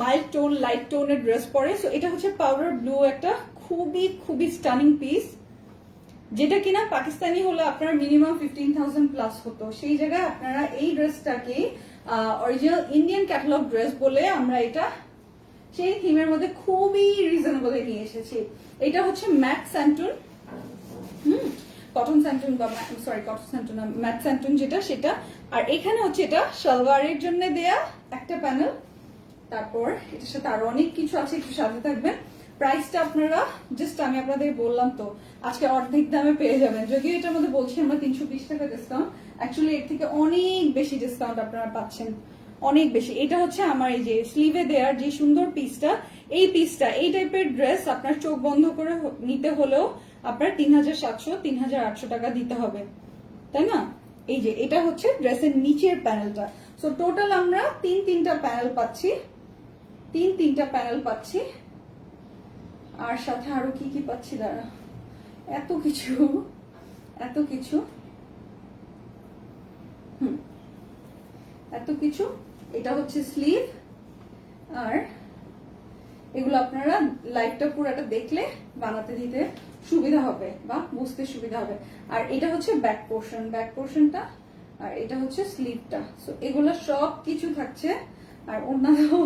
মাইল্ড টোন লাইট টোনের ড্রেস পরে। সো এটা হচ্ছে পাউডার ব্লু, একটা খুবই খুবই স্টানিং পিস, যেটা কিনা পাকিস্তানি হলে আপনার মিনিমাম 15,000 প্লাস হতো, সেই জায়গায় আপনারা এই ড্রেসটাকে অরিজিনাল ইন্ডিয়ান ক্যাটালগ ড্রেস বলে আমরা এটা সেই থিমের মধ্যে খুবই রিজনেবলে নিয়ে এসেছি। এটা হচ্ছে ম্যাট স্যান্টুন, কটন স্যান্টুন বা সরি কটন স্যান্টুন না, ম্যাট স্যান্টুন যেটা সেটা। আর এখানে হচ্ছে এটা সালোয়ারের জন্য দেয়া একটা প্যানেল, তারপর এটার সাথে আরো অনেক কিছু আছে, একটু সাথে থাকবেন। প্রাইসটা আপনারা জাস্ট আমি আপনাদের বললাম তো আজকে অর্ধেক দামে পেয়ে যাবেন, যদিও এটার মধ্যে বলছি আমরা 320 টাকা ডিসকাউন্ট, অ্যাকচুয়ালি এর থেকে অনেক বেশি ডিসকাউন্ট আপনারা পাচ্ছেন, অনেক বেশি। এটা হচ্ছে আমার এই যে স্লিভে দেওয়ার যে সুন্দর পিসটা, এই পিসটা এই টাইপের ড্রেস আপনার চোখ বন্ধ করে নিতে হলেও আপনার 3700 3800 টাকা দিতে হবে, তাই না? এই যে এটা হচ্ছে ড্রেসের নিচের প্যানেলটা। সো টোটাল আমরা তিনটা প্যানেল পাচ্ছি, তিনটা প্যানেল পাচ্ছি। আর সাথে আরো কি কি পাচ্ছি দাঁড়া, এত কিছু এত কিছু এত কিছু। এটা হচ্ছে স্লিভ, আর এগুলো আপনারা লাইভটা পুরোটা দেখলে বানাতে দিতে সুবিধা হবে বা বুঝতে সুবিধা হবে। আর এটা হচ্ছে ব্যাক পোর্শন, ব্যাক পোর্শনটা, আর এটা হচ্ছে স্লিভটা। সো এগুলো সব কিছু থাকছে। আর ওড়না দাও,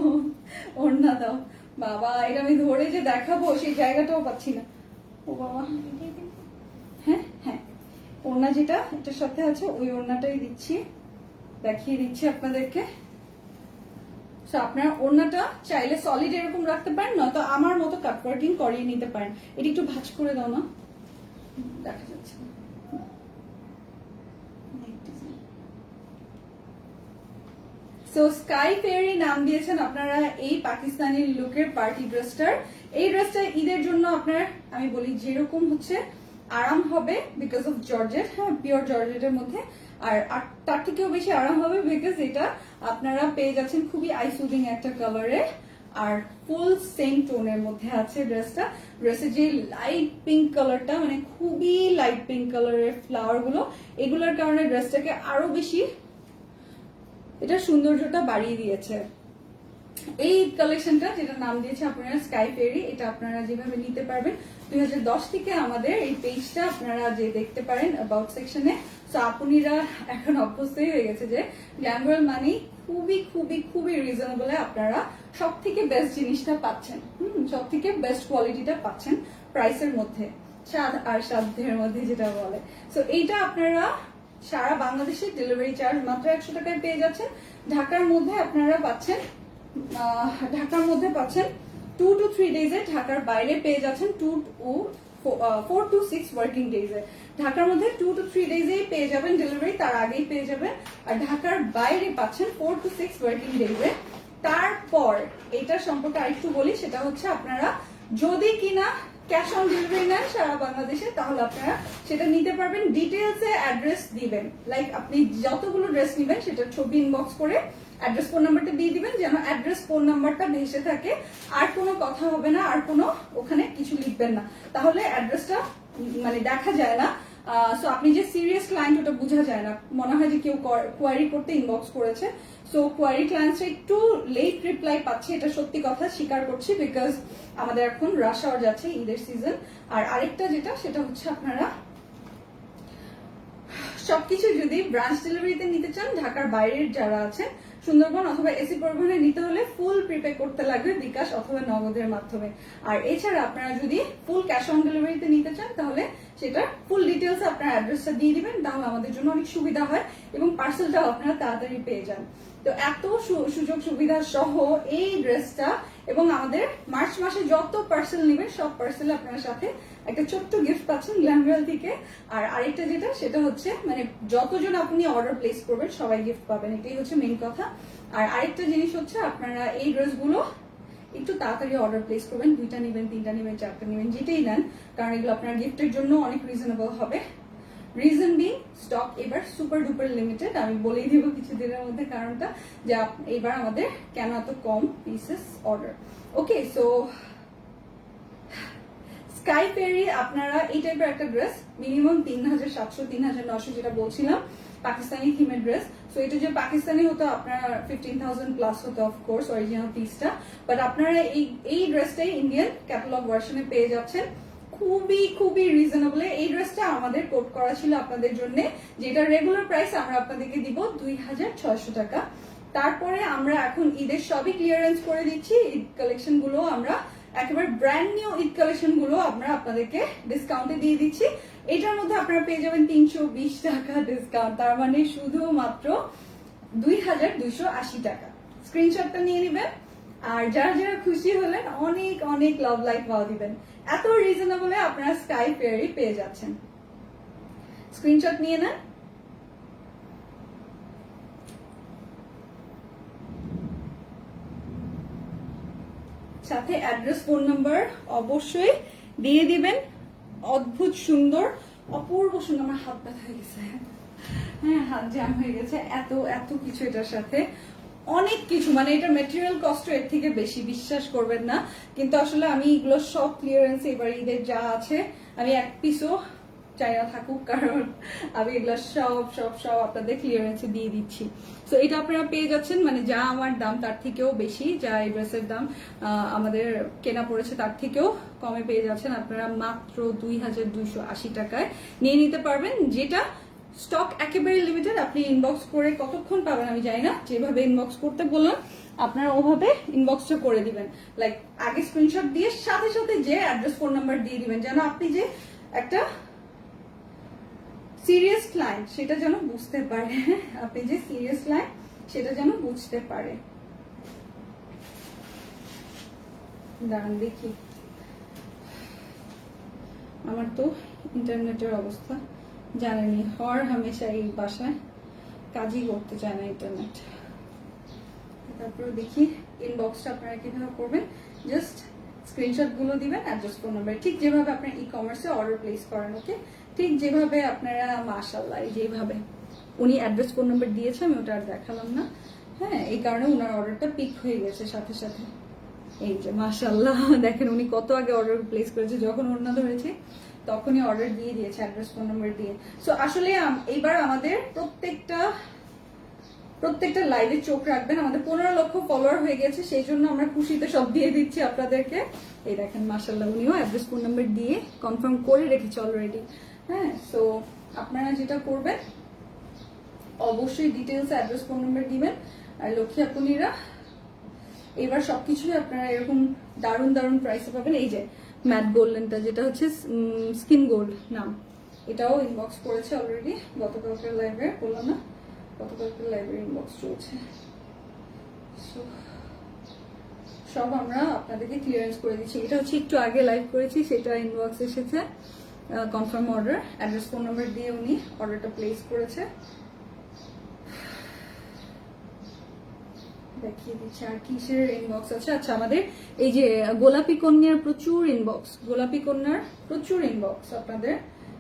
ওড়না দাও বাবা, এটা আমি ধরে যে দেখাবো সেই জায়গাটাও পাচ্ছি না। ও বাবা, হ্যাঁ হ্যাঁ, ওড়না যেটা এটার সাথে আছে ওই ওড়নাটাই দিচ্ছি, দেখিয়ে দিচ্ছি আপনাদেরকে। আপনার ওড়নাটা চাইলে সলিড এরকম রাখতে পারেন, নয়তো আমার মতো কাট ওয়ার্কিং করিয়ে নিতে পারেন। এটা একটু ভাঁজ করে দাও না, দেখা যাচ্ছে না। সো স্কাই ফেয়ারি নাম দিয়েছেন আপনারা এই পাকিস্তানি লুকের পার্টি ড্রেসটার। এই ড্রেসটা ঈদের জন্য আপনার আমি বলি যেরকম হচ্ছে আরাম হবে বিকজ অফ জর্জেট, হ্যাঁ পিওর জর্জেটের মধ্যে, আর তার থেকেও বেশি আরাম হবে বিকজ এটা আপনারা পেয়ে যাচ্ছেন খুবই আই সুদিং একটা কালারে, আর ফুল সেম টোনের মধ্যে আছে ড্রেসটা। ড্রেসের যে লাইট পিঙ্ক কালারটা, মানে খুবই লাইট পিঙ্ক কালারের ফ্লাওয়ার গুলো, এগুলোর কারণে ড্রেসটাকে আরো বেশি এটা সৌন্দর্যটা বাড়িয়ে দিয়েছে। এই কালেকশনটা যেটা নাম দিয়েছে আপনারা স্কাই ফেয়ারি, এটা আপনারা যেভাবে নিতে পারবেন 2010 থেকে আমাদের এই পেজটা আপনারা যে দেখতে পারেন অ্যাবাউট সেকশনে। সো আপুনিরা এখন অভ্যস্তই হয়ে গেছে যে গ্ল্যামওয়াল মানি খুবই খুবই খুবই রিজনেবলে আপনারা সব থেকে বেস্ট জিনিসটা পাচ্ছেন, সব থেকে বেস্ট কোয়ালিটিটা পাচ্ছেন প্রাইসের মধ্যে, স্বাদ আর সাধ্যের মধ্যে যেটা বলে। সো এইটা আপনারা সারা বাংলাদেশে ডেলিভারি চার্জ মাত্র 100 টাকায় পেয়ে যাচ্ছেন। ঢাকার মধ্যে আপনারা পাচ্ছেন, ঢাকার মধ্যে পাচ্ছেন 2 to 3 ডেজে, ঢাকার বাইরে পেয়ে যাচ্ছেন 4 to 6 ওয়ার্কিং ডেজে। ঢাকার মধ্যে 2 to 3 ডেজেই পেয়ে যাবেন ডেলিভারি, তার আগেই পেয়ে যাবেন। আর ঢাকার বাইরে পাচ্ছেন 4 to 6 ওয়ার্কিং ডেজে। তারপর এটার সম্পর্কে আরেকটু বলি, সেটা হচ্ছে আপনারা যদি কিনা ক্যাশ অন ডেলিভারি নেন সারা বাংলাদেশে, তাহলে আপনারা সেটা নিতে পারবেন। ডিটেলসে অ্যাড্রেস দিবেন, লাইক আপনি যতগুলো ড্রেস নিবেন সেটার ছবি ইনবক্স করে অ্যাড্রেস ফোন নাম্বারটা দিয়ে দিবেন, যেন অ্যাড্রেস ফোন নাম্বারটা ভেসে থাকে, আর কোনো কথা হবে না, আর কোনো ওখানে কিছু লিখবেন না, তাহলে অ্যাড্রেসটা মানে দেখা যায় না। সো আপনি যে সিরিয়াস ক্লায়েন্ট ওটা বোঝা যায় না, মনে হয় যে কেউ কোয়ারি করতে ইনবক্স করেছে। সো কোয়ারি ক্লায়েন্টসরা একটু লেট রিপ্লাই পাচ্ছে, এটা সত্যি কথা স্বীকার করছি, বিকজ আমাদের এখন রাশ আওয়ার যাচ্ছে, ঈদের সিজন। আর আরেকটা যেটা সেটা হচ্ছে আপনারা সবকিছু যদি ব্রাঞ্চ ডেলিভারিতে নিতে চান, ঢাকার বাইরের যারা আছে সুন্দরবন অথবা এসি পরিবহনে নিতে হলে ফুল প্রিপে করতে লাগবে বিকাশ অথবা নগদের মাধ্যমে। আর এছাড়া আপনারা যদি ফুল ক্যাশ অন ডেলিভারিতে নিতে চান, তাহলে সেটা ফুল ডিটেলস আপনার অ্যাড্রেসটা দিয়ে দিবেন, তাহলে আমাদের জন্য অনেক সুবিধা হয় এবং পার্সেলটাও আপনারা তাড়াতাড়ি পেয়ে যান। তো এত সুযোগ সুবিধা সহ এই ড্রেসটা এবং আমাদের মার্চ মাসে যত পার্সেল নেবেন সব পার্সেল আপনার সাথে একটা ছোট্ট গিফট পাচ্ছেন গ্ল্যামওয়েল থেকে। আর আরেকটা যেটা সেটা হচ্ছে মানে যতজন আপনি অর্ডার প্লেস করবেন সবাই গিফট পাবেন, এটাই হচ্ছে মেইন কথা। আর আরেকটা জিনিস হচ্ছে আপনারা এই ড্রেসগুলো একটু তাড়াতাড়ি অর্ডার প্লেস করবেন, 2টা নেবেন, 3টা নেবেন, 4টা নেবেন, যেটাই নেন, কারণ এগুলো আপনার গিফটের জন্য অনেক রিজনেবল হবে। রিজন বিং স্টক এবার সুপার ডুপার লিমিটেড, আমি বলেই দিব কিছুদিনের মধ্যে কারণটা যে এবার আমাদের কেন এত কম পিসেস অর্ডার। ওকে, সো স্কাই ফেরি আপনারা এই টাইপের একটা ড্রেস মিনিমাম 3700 3900 যেটা বলছিলাম পাকিস্তানি থিমের ড্রেস। সো এটা যে পাকিস্তানি হতো আপনার 15,000 প্লাস হতো অফকোর্স অরিজিনাল পিসটা, বাট আপনারা এই ড্রেসটাই ইন্ডিয়ান ক্যাটালগ ভার্সনে পেয়ে যাচ্ছেন খুবই খুবই রিজনেবলে। এই ড্রেসটা আমাদের কোট করা ছিল আপনাদের জন্য, যেটা রেগুলার প্রাইস আমরা আপনাদেরকে দিব 2600 টাকা। তারপরে আমরা এখন ঈদের সবই ক্লিয়ারেন্স করে দিচ্ছি, ঈদ কালেকশন গুলো আমরা একেবারে ব্র্যান্ড নিউ ঈদ কালেকশন গুলো আমরা আপনাদেরকে ডিসকাউন্টে দিয়ে দিচ্ছি। এটার মধ্যে আপনারা পেয়ে যাবেন 320 টাকা ডিসকাউন্ট, তার মানে শুধুমাত্র 2280 টাকা। স্ক্রিনশটটা নিয়ে নেবেন, আর যারা যারা খুশি হলেন অনেক অনেক লাভ লাইক পাওয়া দিবেন। এত রিজনেবলে আপনারা স্কাই ফেয়ারি পেয়ে যাচ্ছেন। স্ক্রিনশট নিয়ে নেন। সাথে অ্যাড্রেস ফোন নাম্বার অবশ্যই দিয়ে দিবেন। অদ্ভুত সুন্দর, অপূর্ব সুন্দর। আমার হাত ব্যথা হয়ে গেছে, হ্যাঁ হাত জ্যাম হয়ে গেছে, এত এত কিছু এটার সাথে অনেক কিছু, মানে এটা মেটেরিয়াল কস্ট এর থেকে বেশি, বিশ্বাস করবেন না। কিন্তু আসলে আমি এগুলো সব ক্লিয়ারেন্স এবার ঈদের যা আছে আমি এক পিসও চাই না থাকুক, কারণ আমি এগুলো সব সব সব আপনাদের ক্লিয়ারেন্সে দিয়ে দিচ্ছি। তো এটা আপনারা পেয়ে যাচ্ছেন মানে যা আমার দাম তার থেকেও বেশি, যা এই ড্রেসের দাম আমাদের কেনা পড়েছে তার থেকেও কমে পেয়ে যাচ্ছেন আপনারা মাত্র 2280 টাকায় নিয়ে নিতে পারবেন, যেটা স্টক একেবারে লিমিটেড। আপনি ইনবক্স করে কতক্ষণ পাবেন আমি জানি না, যেভাবে ইনবক্স করতে বললাম আপনারা ওভাবে ইনবক্সটা করে দিবেন। লাইক আগে স্ক্রিনশট দিয়ে সাথে সাথে যে অ্যাড্রেস ফোন নাম্বার দিয়ে দিবেন, যেন আপনি যে একটা সিরিয়াস ক্লায়েন্ট সেটা যেন বুঝতে পারে, আপনি যে সিরিয়াস ক্লায়েন্ট সেটা যেন বুঝতে পারে। দাঁড়ান দেখি, আমার তো ইন্টারনেটের অবস্থা জানেনি, হর হামেশা এই বাসায় কাজই করতে চায় না ইন্টারনেট। তারপরে দেখি ইনবক্সটা আপনারা কিভাবে করবেন, জাস্ট স্ক্রিনশট গুলো দিবেন অ্যাড্রেস ফোন নাম্বার, ঠিক যেভাবে আপনার ই কমার্সে অর্ডার প্লেস করেন। ওকে, ঠিক যেভাবে আপনারা মাশাআল্লাহ যেভাবে উনি অ্যাড্রেস ফোন নাম্বার দিয়েছে, আমি ওটা আর দেখালাম না, হ্যাঁ এই কারণে ওনার অর্ডারটা পিক হয়ে গেছে সাথে সাথে। এই যে মাশাআল্লাহ দেখেন উনি কত আগে অর্ডার প্লেস করেছে, যখন ওড়না ধরেছে তখনই অর্ডার দিয়ে দিয়েছে অ্যাড্রেস ফোন নাম্বার দিয়ে। সো আসলে এইবার আমাদের প্রত্যেকটা লাইভে চোখ রাখবেন। আমাদের 15 লক্ষ ফলোয়ার হয়ে গেছে, সেই জন্য আমরা খুশিতে সব দিয়ে দিচ্ছি আপনাদেরকে। এই দেখেন মাশাআল্লাহ উনিও অ্যাড্রেস ফোন নাম্বার দিয়ে কনফার্ম করে রেখেছে অলরেডি। হ্যাঁ, সো আপনারা যেটা করবেন অবশ্যই ডিটেলস অ্যাড্রেস ফোন নাম্বার দিবেন। আর লক্ষ্মী আপুনিরা এবার সবকিছুই আপনারা এরকম দারুণ দারুণ প্রাইসে পাবেন। এই যে ম্যাট গোল্ডেনটা যেটা হচ্ছে স্কিন গোল্ড নাম, এটাও ইনবক্স করেছে অলরেডি, গতকালকের লাইভে বললাম না, গতকালকের লাইভে ইনবক্স চলছে। সব আমরা আপনাদেরকে ক্লিয়ারেন্স করে দিচ্ছি। এটা হচ্ছে একটু আগে লাইভ করেছি, সেটা ইনবক্স এসেছে confirm order, address phone number দিয়ে উনি অর্ডারটা প্লেস করেছে। দেখিয়ে দিচ্ছি আর কিসের ইনবক্স আছে। আচ্ছা আমাদের এই যে গোলাপি কন্যার প্রচুর ইনবক্স, গোলাপি কন্যার প্রচুর ইনবক্স আপনাদের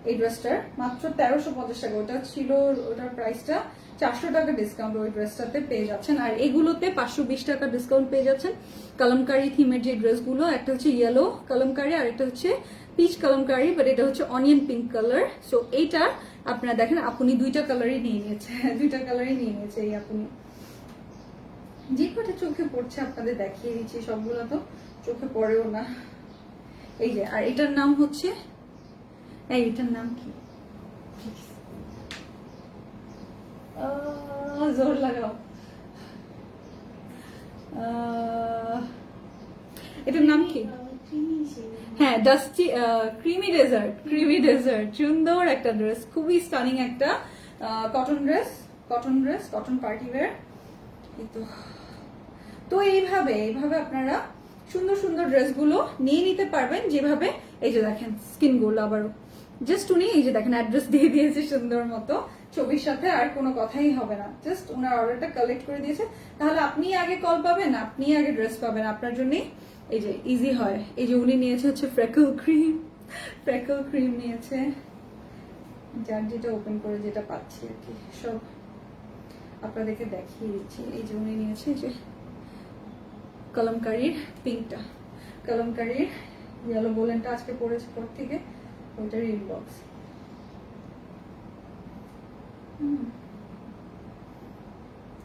এই ড্রেসটার মাত্র 1350 টাকা, ওটা ছিল ওটার প্রাইসটা 400 টাকা ডিসকাউন্ট ওই ড্রেসটাতে পেয়ে যাচ্ছেন। আর এগুলোতে 520 টাকা ডিসকাউন্ট পেয়ে যাচ্ছেন। কালামকারি থিমের যে ড্রেসগুলো, একটা হচ্ছে ইয়েলো কালামকারি আর একটা হচ্ছে পিচ কালামকারি, বাট এটা হচ্ছে অনিয়ন পিঙ্ক কালার। সো এইটা আপনারা দেখেন আপনি দুইটা কালারই নিয়ে নিয়েছে, দুইটা কালারই নিয়ে নিয়েছে এই আপনি। যে কটা চোখে পড়ছে আপনাদের দেখিয়ে দিচ্ছি, সবগুলো তো চোখে পড়েও না। এই যে আর এটার নাম হচ্ছে, এটার নাম কি জোর লাগাও, এটার নাম কি? হ্যাঁ dusty creamy dessert, creamy dessert সুন্দর একটা ড্রেস, খুবই স্টানিং একটা cotton dress, cotton party wear. তো এইভাবে আপনারা সুন্দর সুন্দর ড্রেসগুলো নিয়ে নিতে পারবেন। যেভাবে এই যে দেখেন স্কিন গুলো আবারও জাস্ট উনি এই যে দেখেন অ্যাড্রেস দিয়ে দিয়েছে সুন্দর মতো, ছবির সাথে আর কোনো কথাই হবে না, জাস্ট ওনার অর্ডারটা কালেক্ট করে দিয়েছে। তাহলে আপনি আগে কল পাবেন, আপনি আগে ড্রেস পাবেন, আপনার জন্যই এই যে ইজি হয়। এই যে উনি নিয়েছে হচ্ছে ফ্রেকল ক্রিম নিয়েছে, যার যেটা ওপেন করে যেটা পাচ্ছি আর কি সব আপনাদেরকে দেখিয়ে দিচ্ছি। এই যে উনি নিয়েছে যে কলমকারির পিঙ্কটা, কলমকারির ইয়েলো গোল্ডেনটা আজকে পড়েছে পর থেকে, ওইটার ইনবক্স।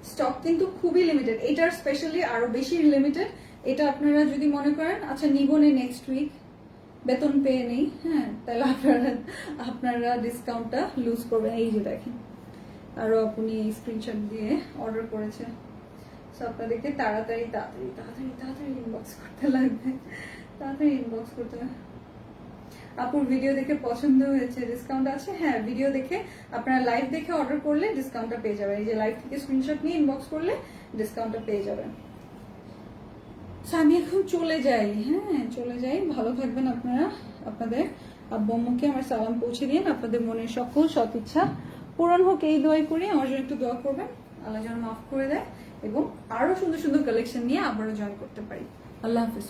স্টক কিন্তু খুবই লিমিটেড, এটার স্পেশালি আরো বেশি লিমিটেড। এটা আপনারা যদি মনে করেন আচ্ছা নিব নেই নেক্সট উইক, বেতন পেয়ে নেই, হ্যাঁ, তাহলে আপনারা ডিসকাউন্টটা লুজ করবেন। এই যে দেখেন আরো আপনি স্ক্রিনশট দিয়ে অর্ডার করেছে, সো আপনাদেরকে তাড়াতাড়ি তাড়াতাড়ি তাড়াতাড়ি তাড়াতাড়ি ইনবক্স করতে লাগবে, তাড়াতাড়ি ইনবক্স করতে হবে। আপুর ভিডিও দেখে পছন্দ হয়েছে, ডিসকাউন্ট আছে? হ্যাঁ, ভিডিও দেখে আপনারা লাইভ দেখে অর্ডার করলে ডিসকাউন্টটা পেয়ে যাবেন। এই যে লাইভ থেকে স্ক্রিনশট নিয়ে ইনবক্স করলে ডিসকাউন্টটা পেয়ে যাবেন। আমি এখন চলে যাই, হ্যাঁ চলে যাই। ভালো থাকবেন আপনারা, আপনাদের আব্বু আম্মুকে আমার সালাম পৌঁছে দিন, আপনাদের মনের সকল সৎ ইচ্ছা পূরণ হোক এই দোয়াই করি। আমার জন্য একটু দোয়া করবেন, আল্লাহ যেন মাফ করে দেয় এবং আরো সুন্দর সুন্দর কালেকশন নিয়ে আবারও জয়েন করতে পারি। আল্লাহ হাফিজ।